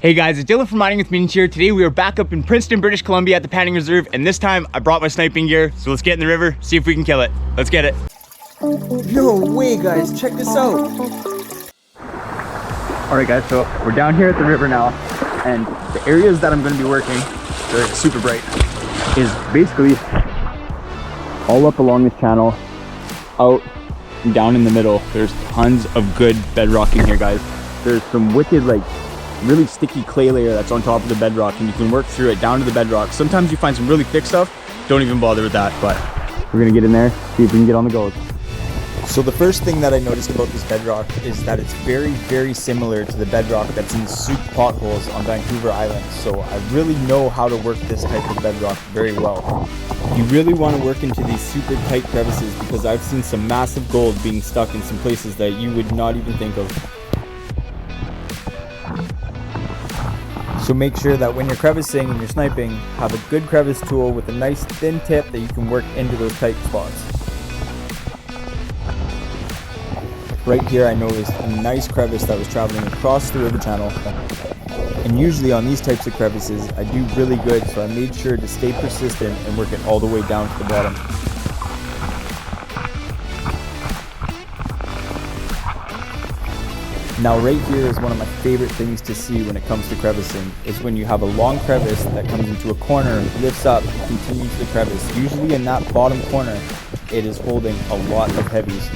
Hey guys, it's Dylan from Mining with Meanings here. Today we are back up in Princeton, British Columbia at the Panning Reserve, and this time I brought my sniping gear, so let's get in the river, see if we can kill it. Let's get it. No way, guys, check this out. Alright guys, so we're down here at the river now, and the areas that I'm going to be working, they're super bright, is basically all up along this channel, out and down in the middle. There's tons of good bedrock in here, guys. There's some wicked, like, really sticky clay layer that's on top of the bedrock, and you can work through it down to the bedrock. Sometimes you find some really thick stuff, don't even bother with that, but we're gonna get in there, see if we can get on the gold. So the first thing that I noticed about this bedrock is that it's very, very similar to the bedrock that's in the soup potholes on Vancouver Island. So I really know how to work this type of bedrock very well. You really want to work into these super tight crevices, because I've seen some massive gold being stuck in some places that you would not even think of. So make sure that when you're crevicing and you're sniping, have a good crevice tool with a nice thin tip that you can work into those tight spots. Right here I noticed a nice crevice that was traveling across the river channel. And usually on these types of crevices, I do really good, so I made sure to stay persistent and work it all the way down to the bottom. Now right here is one of my favorite things to see when it comes to crevicing, is when you have a long crevice that comes into a corner, lifts up, and continues the crevice. Usually in that bottom corner, it is holding a lot of heavies.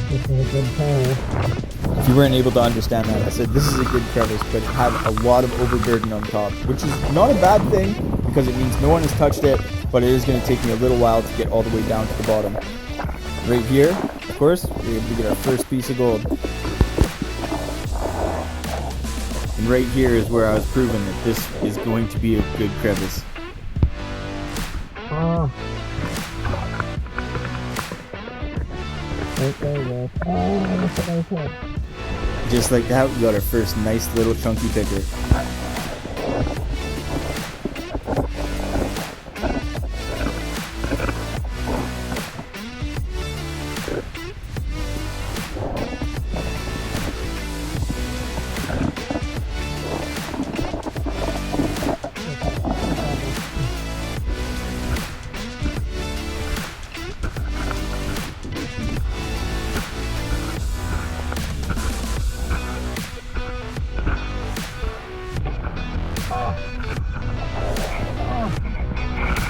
This is a good hole. If you weren't able to understand that, I said this is a good crevice, but it had a lot of overburden on top, which is not a bad thing, because it means no one has touched it, but it is going to take me a little while to get all the way down to the bottom. Right here, of course, we're able to get our first piece of gold. And right here is where I was proving that this is going to be a good crevice. Oh. Right there, oh, look what I hit. Just like that, we got our first nice little chunky picker.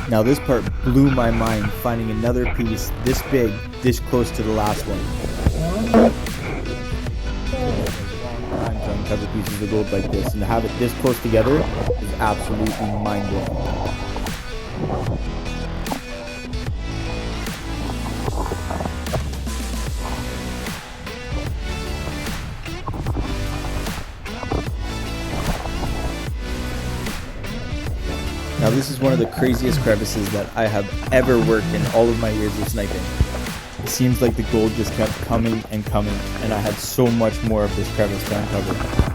Now this part blew my mind, finding another piece this big, this close to the last one. I'm trying to cover pieces of gold like this, and to have it this close together is absolutely mind-blowing. Now this is one of the craziest crevices that I have ever worked in all of my years of sniping. It seems like the gold just kept coming and coming, and I had so much more of this crevice to uncover.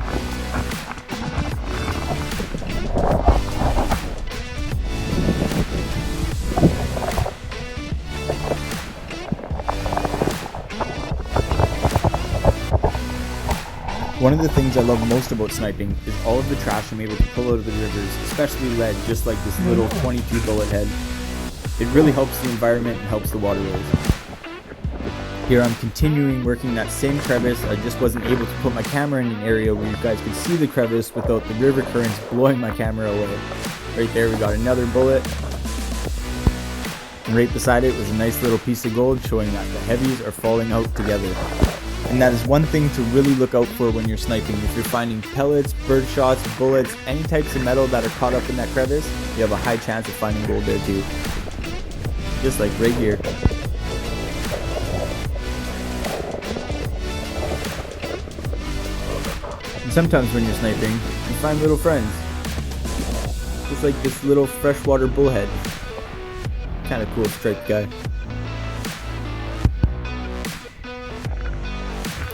One of the things I love most about sniping is all of the trash I'm able to pull out of the rivers, especially lead, just like this little 22 bullet head. It really helps the environment and helps the waterways. Here I'm continuing working that same crevice. I just wasn't able to put my camera in an area where you guys could see the crevice without the river currents blowing my camera away. Right there we got another bullet. And right beside it was a nice little piece of gold, showing that the heavies are falling out together. And that is one thing to really look out for when you're sniping. If you're finding pellets, bird shots, bullets, any types of metal that are caught up in that crevice, you have a high chance of finding gold there too. Just like right here. And sometimes when you're sniping, you find little friends. Just like this little freshwater bullhead. Kind of cool striped guy.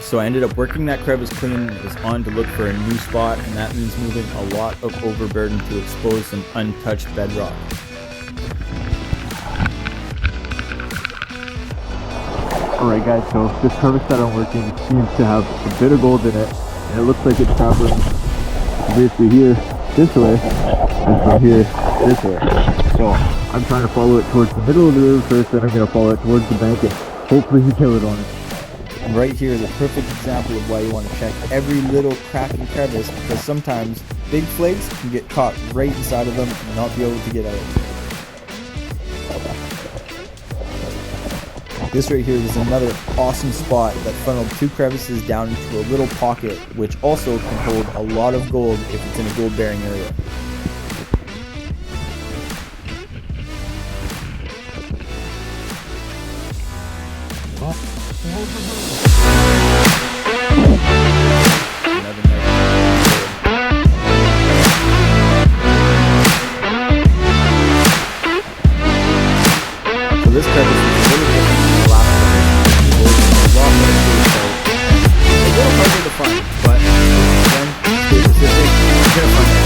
So I ended up working that crevice clean and was on to look for a new spot, and that means moving a lot of overburden to expose some untouched bedrock. Alright guys, so this crevice that I'm working seems to have a bit of gold in it. and it looks like it's traveling basically here this way, and from here this way. So I'm trying to follow it towards the middle of the river first, then I'm going to follow it towards the bank and hopefully kill it on it. And right here is a perfect example of why you want to check every little crack and crevice, because sometimes big flakes can get caught right inside of them and not be able to get out. This right here is another awesome spot that funneled 2 crevices down into a little pocket, which also can hold a lot of gold if it's in a gold bearing area. So this crevice is a little different from the last one. It's a lot more space out and a little harder to find, but again, stay specific, you're gonna find it.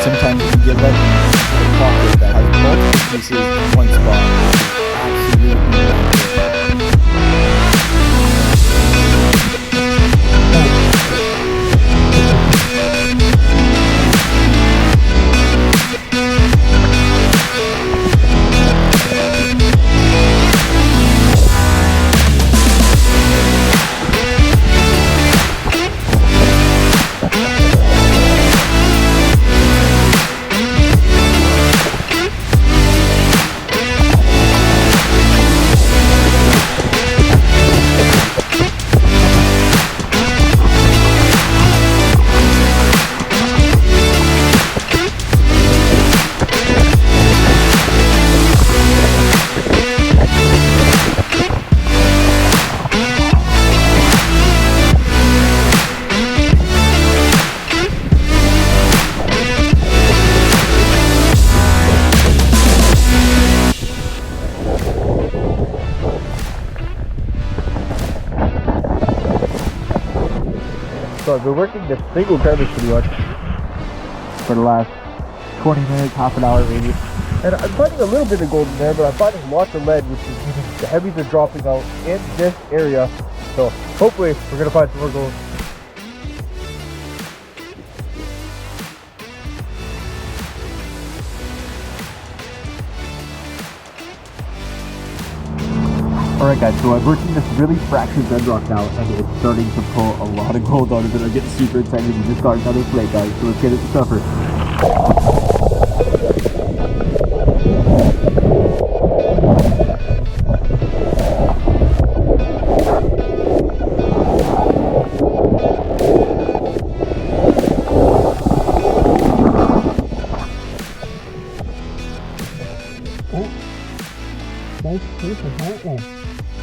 Sometimes you can get lucky in a pocket that has multiple pieces in one spot. Absolutely So I've been working this single crevice pretty much for the last 20 minutes, half an hour maybe. And I'm finding a little bit of gold in there, but I'm finding lots of lead, which is meaning the heavies are dropping out in this area. So hopefully we're going to find some more gold. Alright guys, so I'm working this really fractured bedrock now, and it's starting to pull a lot of gold out of it. I'm getting super excited. We just got another flake, guys, so let's get it to suffer. Nice piece of platinum.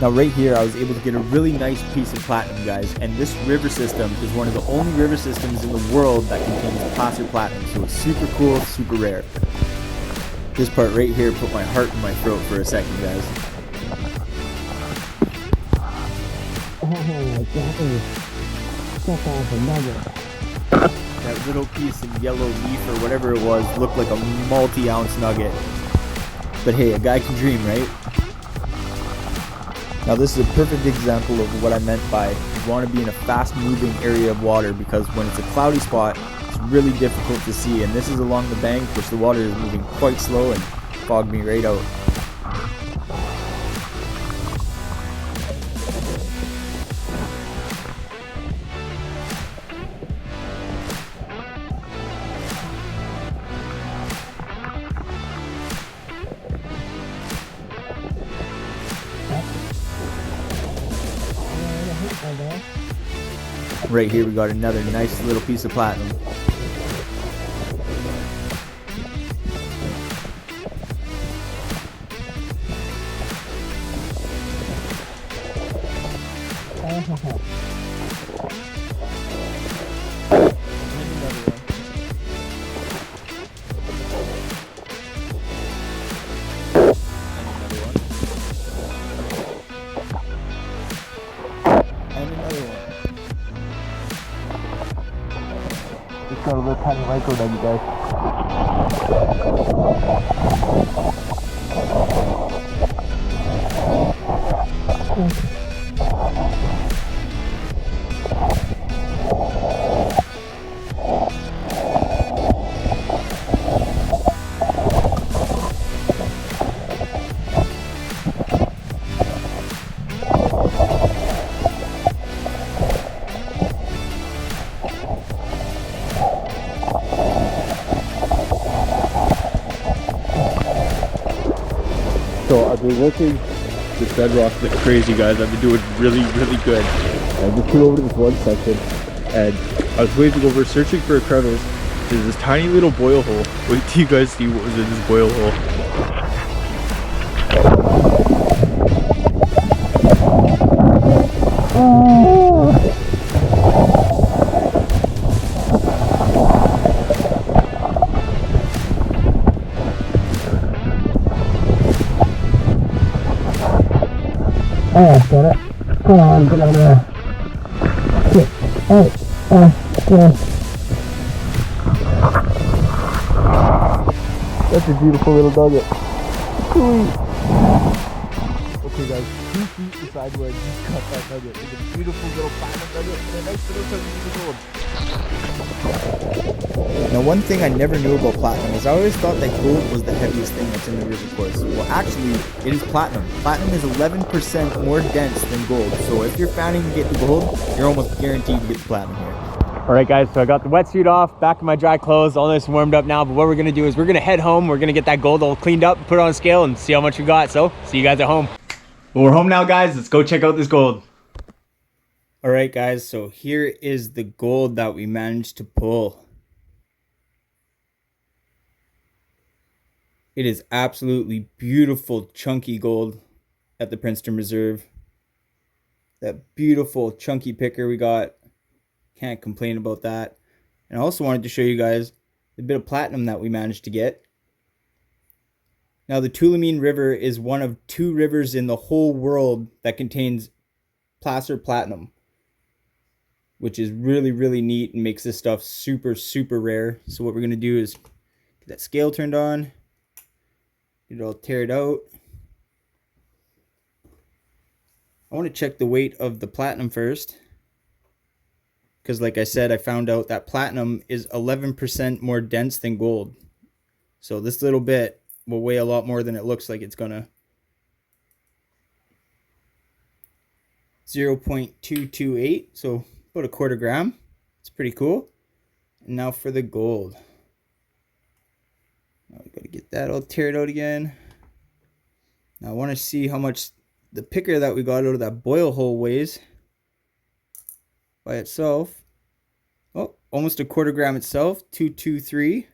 Now right here I was able to get a really nice piece of platinum, guys, and this river system is one of the only river systems in the world that contains placer platinum, so it's super cool, super rare. This part right here put my heart in my throat for a second, guys. Oh, Johnny. Step off another. That little piece of yellow leaf or whatever it was looked like a multi-ounce nugget. But hey, a guy can dream, right? Now this is a perfect example of what I meant by you want to be in a fast-moving area of water, because when it's a cloudy spot, it's really difficult to see, and this is along the bank, which the water is moving quite slow and fogged me right out. Right here we got another nice little piece of platinum. got a little tiny micro nugget, guys. So I've been working this bedrock like crazy, guys. I've been doing really, really good. I just flew over to this one section and I was waving over searching for a crevice. There's this tiny little boil hole. Wait till you guys see what was in this boil hole. Oh, got it. Come on, get out of there. Shit. Yeah. That's a beautiful little nugget. Sweet. Okay, guys, 2 feet beside where I just got that nugget. It's a beautiful little platinum nugget and a nice little chunky piece of gold. Now, one thing I never knew about platinum is I always thought that gold was the heaviest thing that's in the river course. Well, actually, it is platinum. Platinum is 11% more dense than gold. So if you're planning to get the gold, you're almost guaranteed to get the platinum here. All right, guys, so I got the wetsuit off, back in my dry clothes, all this warmed up now. But what we're gonna do is we're gonna head home. We're gonna get that gold all cleaned up, put it on a scale, and see how much we got. So, see you guys at home. Well, we're home now, guys. Let's go check out this gold. All right, guys, so here is the gold that we managed to pull. It is absolutely beautiful, chunky gold at the Princeton Reserve. That beautiful, chunky picker we got. Can't complain about that. And I also wanted to show you guys the bit of platinum that we managed to get. Now, the Tulameen River is one of 2 rivers in the whole world that contains placer platinum, which is really, really neat and makes this stuff super, super rare. So what we're going to do is get that scale turned on. Get it all teared out. I want to check the weight of the platinum first. Because like I said, I found out that platinum is 11% more dense than gold. So this little bit will weigh a lot more than it looks like it's gonna. 0.228, so about a quarter gram. It's pretty cool. And now for the gold. Now we gotta get that all teared out again. Now I want to see how much the picker that we got out of that boil hole weighs by itself. Oh, almost a quarter gram itself, 223.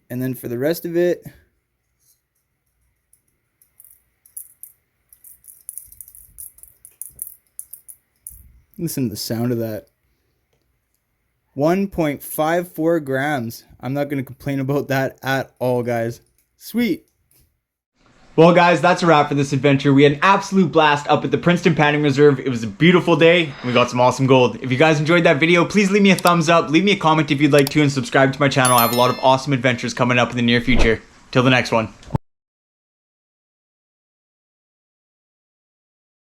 And then for the rest of it, listen to the sound of that. 1.54 grams. I'm not going to complain about that at all, guys. Sweet. Well, guys, that's a wrap for this adventure. We had an absolute blast up at the Princeton Panning Reserve. It was a beautiful day, and we got some awesome gold. If you guys enjoyed that video, please leave me a thumbs up, leave me a comment if you'd like to, and subscribe to my channel. I have a lot of awesome adventures coming up in the near future. Till the next one.